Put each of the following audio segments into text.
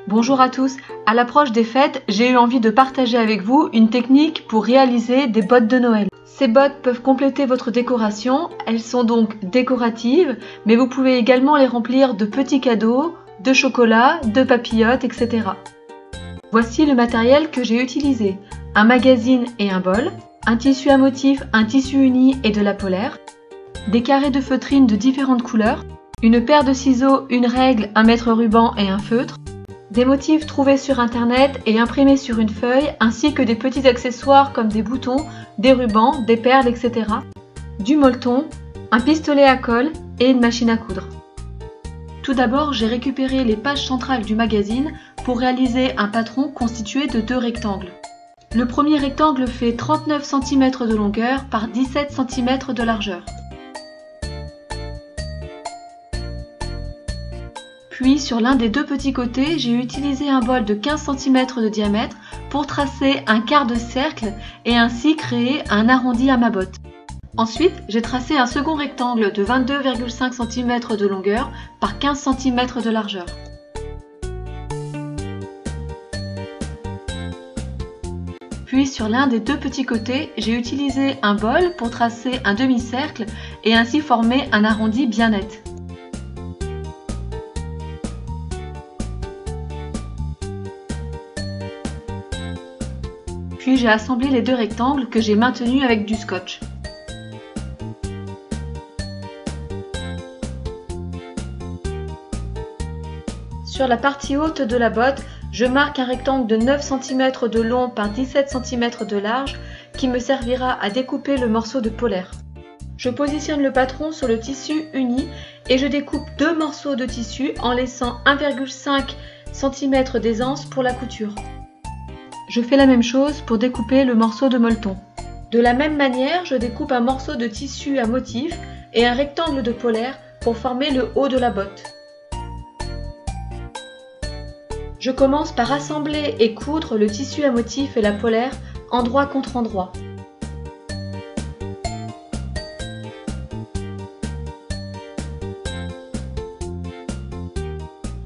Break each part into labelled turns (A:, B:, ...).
A: Bonjour à tous, à l'approche des fêtes, j'ai eu envie de partager avec vous une technique pour réaliser des bottes de Noël. Ces bottes peuvent compléter votre décoration, elles sont donc décoratives, mais vous pouvez également les remplir de petits cadeaux, de chocolat, de papillotes, etc. Voici le matériel que j'ai utilisé. Un magazine et un bol, un tissu à motif, un tissu uni et de la polaire, des carrés de feutrine de différentes couleurs, une paire de ciseaux, une règle, un mètre ruban et un feutre, des motifs trouvés sur internet et imprimés sur une feuille, ainsi que des petits accessoires comme des boutons, des rubans, des perles, etc. Du molleton, un pistolet à colle et une machine à coudre. Tout d'abord, j'ai récupéré les pages centrales du magazine pour réaliser un patron constitué de deux rectangles. Le premier rectangle fait 39 cm de longueur par 17 cm de largeur. Puis sur l'un des deux petits côtés, j'ai utilisé un bol de 15 cm de diamètre pour tracer un quart de cercle et ainsi créer un arrondi à ma botte. Ensuite, j'ai tracé un second rectangle de 22,5 cm de longueur par 15 cm de largeur. Puis sur l'un des deux petits côtés, j'ai utilisé un bol pour tracer un demi-cercle et ainsi former un arrondi bien net. Puis j'ai assemblé les deux rectangles que j'ai maintenus avec du scotch. Sur la partie haute de la botte, je marque un rectangle de 9 cm de long par 17 cm de large qui me servira à découper le morceau de polaire. Je positionne le patron sur le tissu uni et je découpe deux morceaux de tissu en laissant 1,5 cm d'aisance pour la couture. Je fais la même chose pour découper le morceau de molleton. De la même manière, je découpe un morceau de tissu à motif et un rectangle de polaire pour former le haut de la botte. Je commence par assembler et coudre le tissu à motif et la polaire endroit contre endroit.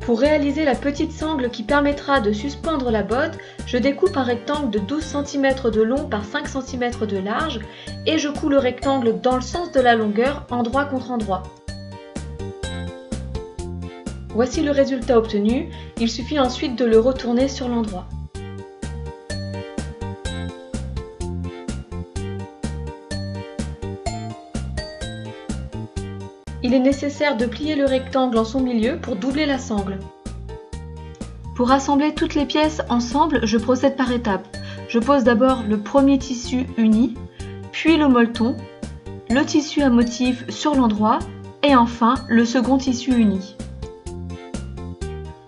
A: Pour réaliser la petite sangle qui permettra de suspendre la botte, je découpe un rectangle de 12 cm de long par 5 cm de large et je couds le rectangle dans le sens de la longueur, endroit contre endroit. Voici le résultat obtenu, il suffit ensuite de le retourner sur l'endroit. Il est nécessaire de plier le rectangle en son milieu pour doubler la sangle. Pour assembler toutes les pièces ensemble, je procède par étapes. Je pose d'abord le premier tissu uni, puis le molleton, le tissu à motif sur l'endroit et enfin le second tissu uni.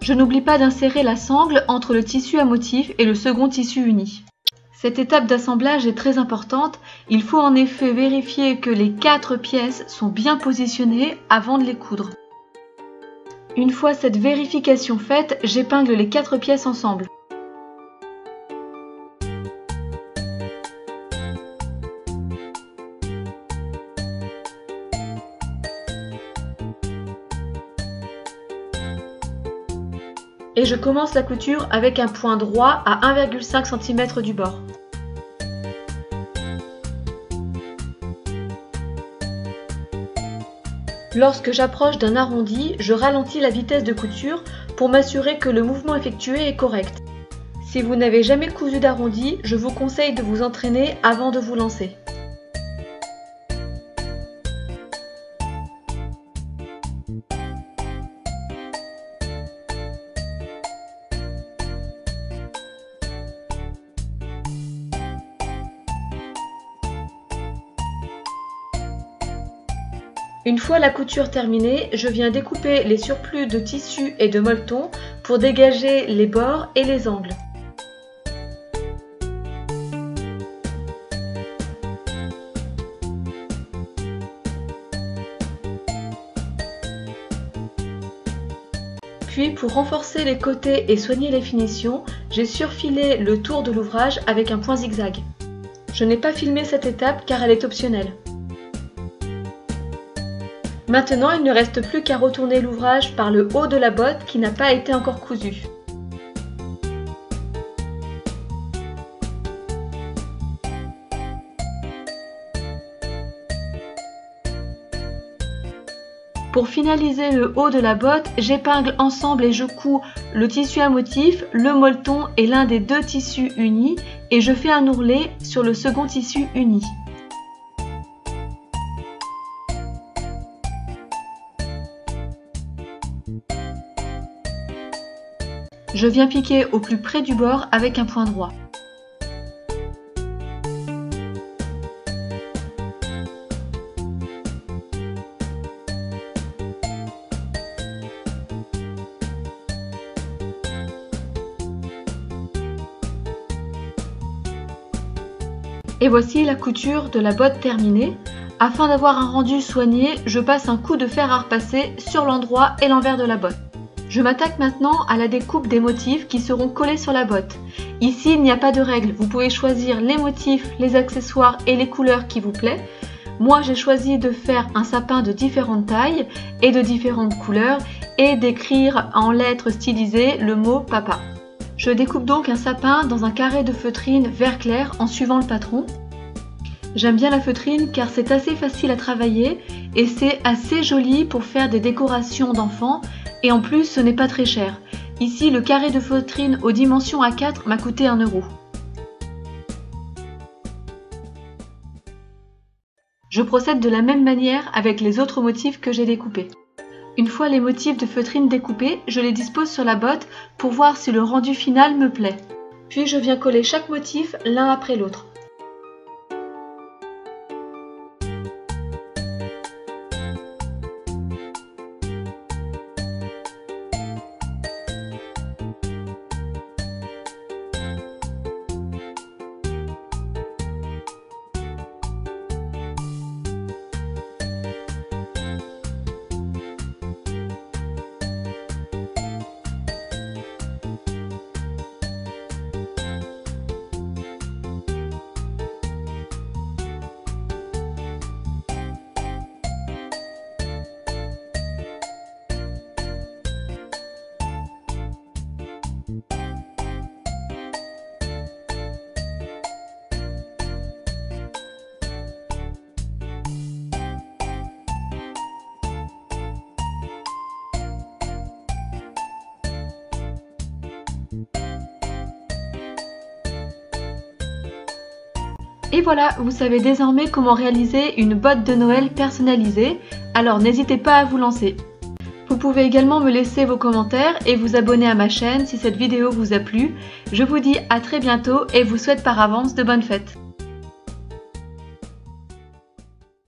A: Je n'oublie pas d'insérer la sangle entre le tissu à motif et le second tissu uni. Cette étape d'assemblage est très importante, il faut en effet vérifier que les 4 pièces sont bien positionnées avant de les coudre. Une fois cette vérification faite, j'épingle les 4 pièces ensemble. Et je commence la couture avec un point droit à 1,5 cm du bord. Lorsque j'approche d'un arrondi, je ralentis la vitesse de couture pour m'assurer que le mouvement effectué est correct. Si vous n'avez jamais cousu d'arrondi, je vous conseille de vous entraîner avant de vous lancer. Une fois la couture terminée, je viens découper les surplus de tissu et de molleton pour dégager les bords et les angles. Puis pour renforcer les côtés et soigner les finitions, j'ai surfilé le tour de l'ouvrage avec un point zigzag. Je n'ai pas filmé cette étape car elle est optionnelle. Maintenant, il ne reste plus qu'à retourner l'ouvrage par le haut de la botte qui n'a pas été encore cousu. Pour finaliser le haut de la botte, j'épingle ensemble et je couds le tissu à motif, le molleton et l'un des deux tissus unis et je fais un ourlet sur le second tissu uni. Je viens piquer au plus près du bord avec un point droit. Et voici la couture de la botte terminée. Afin d'avoir un rendu soigné, je passe un coup de fer à repasser sur l'endroit et l'envers de la botte. Je m'attaque maintenant à la découpe des motifs qui seront collés sur la botte. Ici, il n'y a pas de règle. Vous pouvez choisir les motifs, les accessoires et les couleurs qui vous plaisent. Moi, j'ai choisi de faire un sapin de différentes tailles et de différentes couleurs et d'écrire en lettres stylisées le mot papa. Je découpe donc un sapin dans un carré de feutrine vert clair en suivant le patron. J'aime bien la feutrine car c'est assez facile à travailler et c'est assez joli pour faire des décorations d'enfants et en plus ce n'est pas très cher. Ici le carré de feutrine aux dimensions A4 m'a coûté 1 €. Je procède de la même manière avec les autres motifs que j'ai découpés. Une fois les motifs de feutrine découpés, je les dispose sur la botte pour voir si le rendu final me plaît. Puis je viens coller chaque motif l'un après l'autre. Et voilà, vous savez désormais comment réaliser une botte de Noël personnalisée, alors n'hésitez pas à vous lancer. Vous pouvez également me laisser vos commentaires et vous abonner à ma chaîne si cette vidéo vous a plu. Je vous dis à très bientôt et vous souhaite par avance de bonnes fêtes.